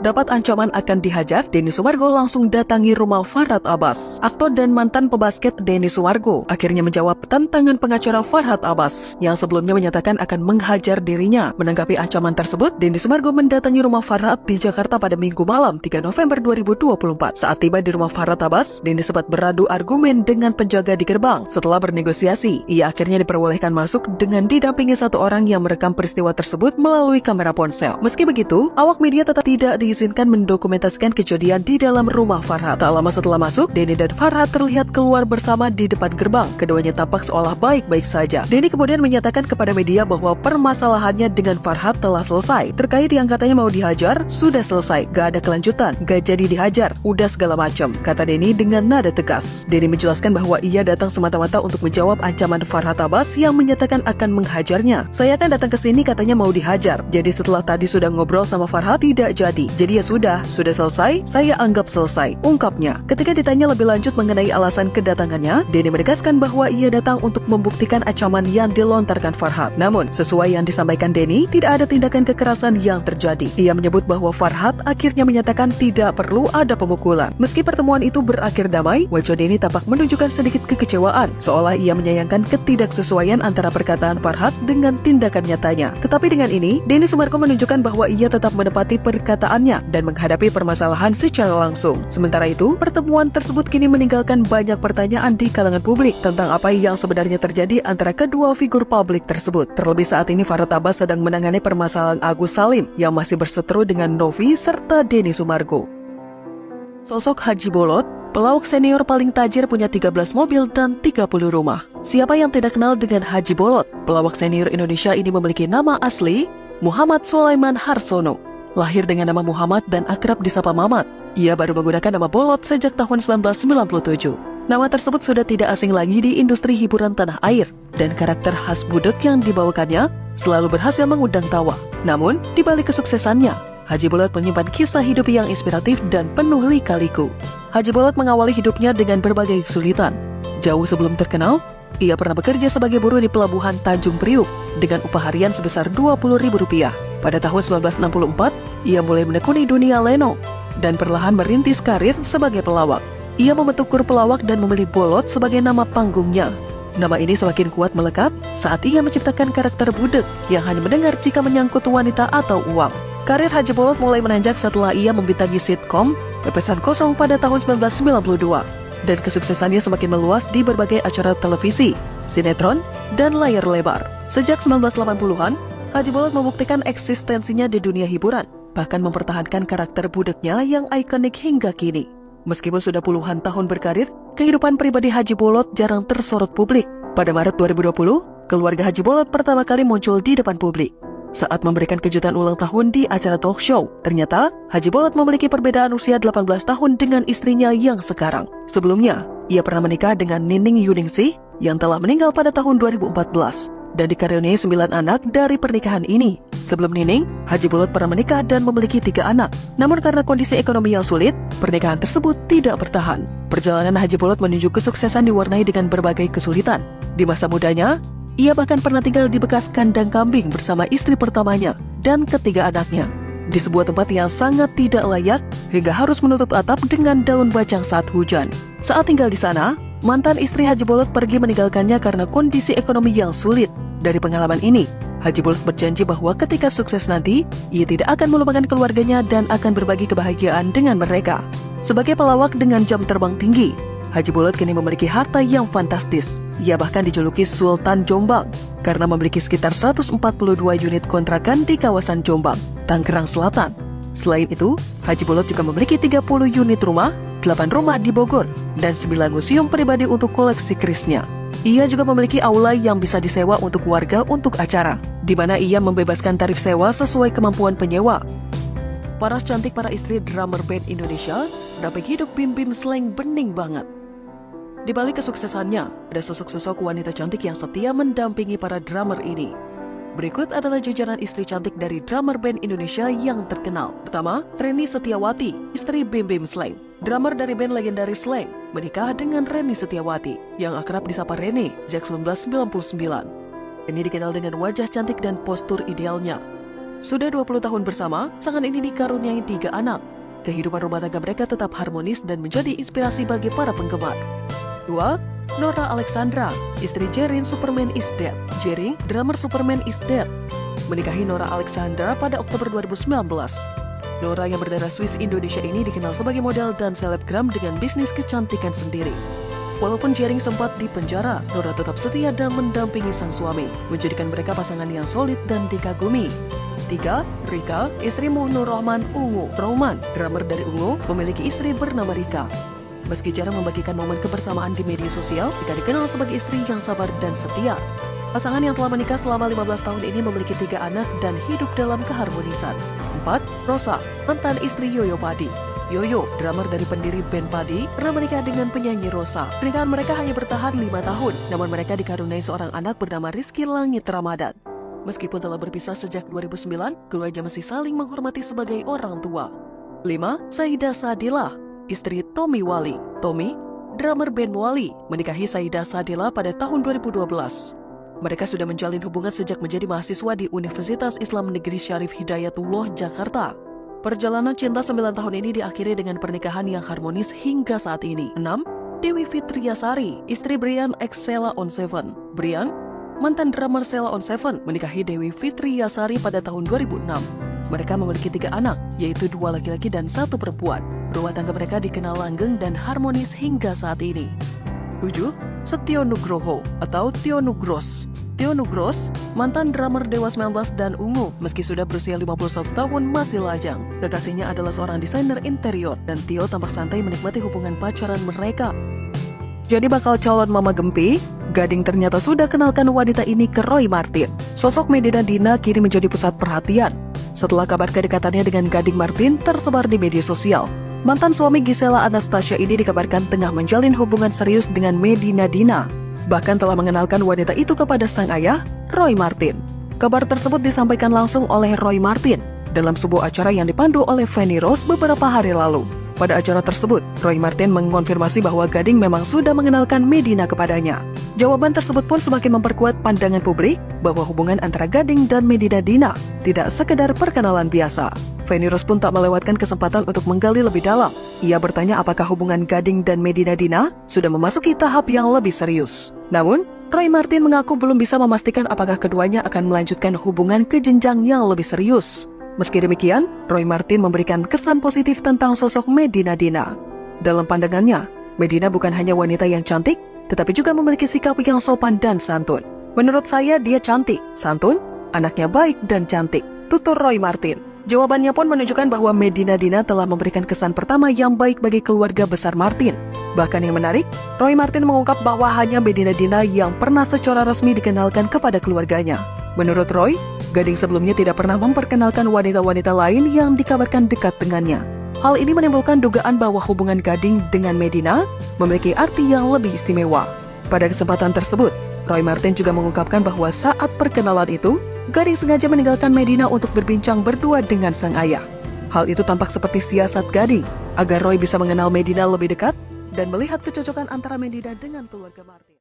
dapat ancaman akan dihajar, Denny Sumargo langsung datangi rumah Farhad Abbas. Aktor dan mantan pebasket Denny Sumargo akhirnya menjawab tantangan pengacara Farhad Abbas yang sebelumnya menyatakan akan menghajar dirinya. Menanggapi ancaman tersebut, Denny Sumargo mendatangi rumah Farhad di Jakarta pada Minggu malam 3 November 2024. Saat tiba di rumah Farhad Abbas, Denny sempat beradu argumen dengan penjaga di gerbang. Setelah bernegosiasi, ia akhirnya diperbolehkan masuk dengan didampingi satu orang yang merekam peristiwa tersebut melalui kamera ponsel. Meski begitu, awak media tetap tidak diizinkan mendokumentasikan kejadian di dalam rumah Farhad. Tak lama setelah masuk, Denny dan Farhad terlihat keluar bersama di depan gerbang. Keduanya tampak seolah baik-baik saja. Denny kemudian menyatakan kepada media bahwa permasalahannya dengan Farhad telah selesai. Terkait yang katanya mau dihajar, sudah selesai. Gak ada kelanjutan, gak jadi dihajar, udah segala macam, kata Denny dengan nada tegas. Denny menjelaskan bahwa ia datang semata-mata untuk menjawab ancaman Farhad Abbas yang menyatakan akan menghajarnya. Saya kan datang ke sini katanya mau dihajar. Jadi setelah tadi sudah ngobrol sama Farhad, tidak jadi. Jadi ya sudah selesai, saya anggap selesai, ungkapnya. Ketika ditanya lebih lanjut mengenai alasan kedatangannya, Denny menegaskan bahwa ia datang untuk membuktikan ancaman yang dilontarkan Farhad. Namun, sesuai yang disampaikan Denny, tidak ada tindakan kekerasan yang terjadi. Ia menyebut bahwa Farhad akhirnya menyatakan tidak perlu ada pemukulan. Meski pertemuan itu berakhir damai, wajah Denny tampak menunjukkan sedikit kekecewaan, seolah ia menyayangkan ketidaksesuaian antara perkataan Farhad dengan tindakan nyatanya. Tetapi dengan ini, Denny Sumargo menunjukkan bahwa ia tetap menepati perkataannya dan menghadapi permasalahan secara langsung. Sementara itu, pertemuan tersebut kini meninggalkan banyak pertanyaan di kalangan publik tentang apa yang sebenarnya terjadi antara kedua figur publik tersebut. Terlebih saat ini Farhad Abbas sedang menangani permasalahan Agus Salim yang masih berseteru dengan Novi serta Denny Sumargo. Sosok Haji Bolot, pelawak senior paling tajir, punya 13 mobil dan 30 rumah. Siapa yang tidak kenal dengan Haji Bolot? Pelawak senior Indonesia ini memiliki nama asli Muhammad Sulaiman Harsono. Lahir dengan nama Muhammad dan akrab disapa Mamat. Ia baru menggunakan nama Bolot sejak tahun 1997. Nama tersebut sudah tidak asing lagi di industri hiburan tanah air, dan karakter khas budek yang dibawakannya selalu berhasil mengundang tawa. Namun, di balik kesuksesannya, Haji Bolot menyimpan kisah hidup yang inspiratif dan penuh lika-liku. Haji Bolot mengawali hidupnya dengan berbagai kesulitan. Jauh sebelum terkenal, ia pernah bekerja sebagai buruh di pelabuhan Tanjung Priuk dengan upah harian sebesar Rp20.000. Pada tahun 1964, ia mulai menekuni dunia lenong dan perlahan merintis karir sebagai pelawak. Ia membentuk grup pelawak dan memilih Bolot sebagai nama panggungnya. Nama ini semakin kuat melekat saat ia menciptakan karakter budek yang hanya mendengar jika menyangkut wanita atau uang. Karir Haji Bolot mulai menanjak setelah ia membintangi sitkom Pepesan Kosong pada tahun 1992. Dan kesuksesannya semakin meluas di berbagai acara televisi, sinetron, dan layar lebar. Sejak 1980-an, Haji Bolot membuktikan eksistensinya di dunia hiburan, bahkan mempertahankan karakter budeknya yang ikonik hingga kini. Meskipun sudah puluhan tahun berkarir, kehidupan pribadi Haji Bolot jarang tersorot publik. Pada Maret 2020, keluarga Haji Bolot pertama kali muncul di depan publik saat memberikan kejutan ulang tahun di acara talk show. Ternyata, Haji Bolot memiliki perbedaan usia 18 tahun dengan istrinya yang sekarang. Sebelumnya, ia pernah menikah dengan Nining Yuningsih yang telah meninggal pada tahun 2014 dan dikaruniai 9 anak dari pernikahan ini. Sebelum Nining, Haji Bolot pernah menikah dan memiliki 3 anak. Namun karena kondisi ekonomi yang sulit, pernikahan tersebut tidak bertahan. Perjalanan Haji Bolot menuju kesuksesan diwarnai dengan berbagai kesulitan. Di masa mudanya, ia bahkan pernah tinggal di bekas kandang kambing bersama istri pertamanya dan ketiga anaknya, di sebuah tempat yang sangat tidak layak hingga harus menutup atap dengan daun bacang saat hujan. Saat tinggal di sana, mantan istri Haji Bolot pergi meninggalkannya karena kondisi ekonomi yang sulit. Dari pengalaman ini, Haji Bolot berjanji bahwa ketika sukses nanti, ia tidak akan melupakan keluarganya dan akan berbagi kebahagiaan dengan mereka. Sebagai pelawak dengan jam terbang tinggi, Haji Bolot kini memiliki harta yang fantastis. Ia bahkan dijuluki Sultan Jombang karena memiliki sekitar 142 unit kontrakan di kawasan Jombang, Tangerang Selatan. Selain itu, Haji Bolot juga memiliki 30 unit rumah, 8 rumah di Bogor, dan 9 museum pribadi untuk koleksi kerisnya. Ia juga memiliki aula yang bisa disewa untuk warga untuk acara, di mana ia membebaskan tarif sewa sesuai kemampuan penyewa. Paras cantik para istri drummer band Indonesia, dapat hidup Bim Bim Slang bening banget. Di balik kesuksesannya, ada sosok-sosok wanita cantik yang setia mendampingi para drummer ini. Berikut adalah jajaran istri cantik dari drummer band Indonesia yang terkenal. Pertama, Reni Setiawati, istri Bim Bim Slang. Drummer dari band legendaris Slang, menikah dengan Reni Setiawati, yang akrab disapa Reni sejak 1999. Reni dikenal dengan wajah cantik dan postur idealnya. Sudah 20 tahun bersama, pasangan ini dikaruniai 3 anak. Kehidupan rumah tangga mereka tetap harmonis dan menjadi inspirasi bagi para penggemar. 2. Nora Alexandra, istri Jerin Superman is Dead. Jering, drummer Superman is Dead, menikahi Nora Alexandra pada Oktober 2019. Nora yang berdarah Swiss Indonesia ini dikenal sebagai model dan selebgram dengan bisnis kecantikan sendiri. Walaupun Jering sempat dipenjara, Nora tetap setia dan mendampingi sang suami, menjadikan mereka pasangan yang solid dan dikagumi. 3. Rika, istri Nur Rohman Ungu. Roman, drummer dari Ungu, memiliki istri bernama Rika. Meski jarang membagikan momen kebersamaan di media sosial, Rika dikenal sebagai istri yang sabar dan setia. Pasangan yang telah menikah selama 15 tahun ini memiliki 3 anak dan hidup dalam keharmonisan. 4. Rosa, mantan istri Yoyo Padi. Yoyo, drummer dari pendiri band Padi, pernah menikah dengan penyanyi Rosa. Pernikahan mereka hanya bertahan 5 tahun, namun mereka dikaruniai seorang anak bernama Rizky Langit Ramadan. Meskipun telah berpisah sejak 2009, keduanya masih saling menghormati sebagai orang tua. 5. Saida Sadila, istri Tommy Wali. Tommy, drummer band Wali, menikahi Saida Sadila pada tahun 2012. Mereka sudah menjalin hubungan sejak menjadi mahasiswa di Universitas Islam Negeri Syarif Hidayatullah, Jakarta. Perjalanan cinta 9 tahun ini diakhiri dengan pernikahan yang harmonis hingga saat ini. 6. Dewi Fitriasari, istri Brian X Sheila on Seven. Brian, mantan drummer Sheila on Seven, menikahi Dewi Fitriasari pada tahun 2006. Mereka memiliki 3 anak, yaitu 2 laki-laki dan 1 perempuan. Rumah tangga mereka dikenal langgeng dan harmonis hingga saat ini. 7. Setio Nugroho atau Tio Nugros. Tio Nugros, mantan drummer Dewa 19 dan Ungu, meski sudah berusia 51 tahun masih lajang. Kekasihnya adalah seorang desainer interior dan Tio tampak santai menikmati hubungan pacaran mereka. Jadi bakal calon mama Gempi, Gading ternyata sudah kenalkan wanita ini ke Roy Martin. Sosok Medina Dina kini menjadi pusat perhatian setelah kabar kedekatannya dengan Gading Martin tersebar di media sosial. Mantan suami Gisela Anastasia ini dikabarkan tengah menjalin hubungan serius dengan Medina Dina. Bahkan telah mengenalkan wanita itu kepada sang ayah, Roy Martin. Kabar tersebut disampaikan langsung oleh Roy Martin dalam sebuah acara yang dipandu oleh Feni Rose beberapa hari lalu. Pada acara tersebut, Roy Martin mengonfirmasi bahwa Gading memang sudah mengenalkan Medina kepadanya. Jawaban tersebut pun semakin memperkuat pandangan publik bahwa hubungan antara Gading dan Medina Dina tidak sekedar perkenalan biasa. Feni Rose pun tak melewatkan kesempatan untuk menggali lebih dalam. Ia bertanya apakah hubungan Gading dan Medina Dina sudah memasuki tahap yang lebih serius. Namun, Roy Martin mengaku belum bisa memastikan apakah keduanya akan melanjutkan hubungan ke jenjang yang lebih serius. Meski demikian, Roy Martin memberikan kesan positif tentang sosok Medina Dina. Dalam pandangannya, Medina bukan hanya wanita yang cantik, tetapi juga memiliki sikap yang sopan dan santun. Menurut saya, dia cantik, santun, anaknya baik dan cantik, tutur Roy Martin. Jawabannya pun menunjukkan bahwa Medina Dina telah memberikan kesan pertama yang baik bagi keluarga besar Martin. Bahkan yang menarik, Roy Martin mengungkap bahwa hanya Medina Dina yang pernah secara resmi dikenalkan kepada keluarganya. Menurut Roy, Gading sebelumnya tidak pernah memperkenalkan wanita-wanita lain yang dikabarkan dekat dengannya. Hal ini menimbulkan dugaan bahwa hubungan Gading dengan Medina memiliki arti yang lebih istimewa. Pada kesempatan tersebut, Roy Martin juga mengungkapkan bahwa saat perkenalan itu, Gading sengaja meninggalkan Medina untuk berbincang berdua dengan sang ayah. Hal itu tampak seperti siasat Gading agar Roy bisa mengenal Medina lebih dekat dan melihat kecocokan antara Medina dengan keluarga Martin.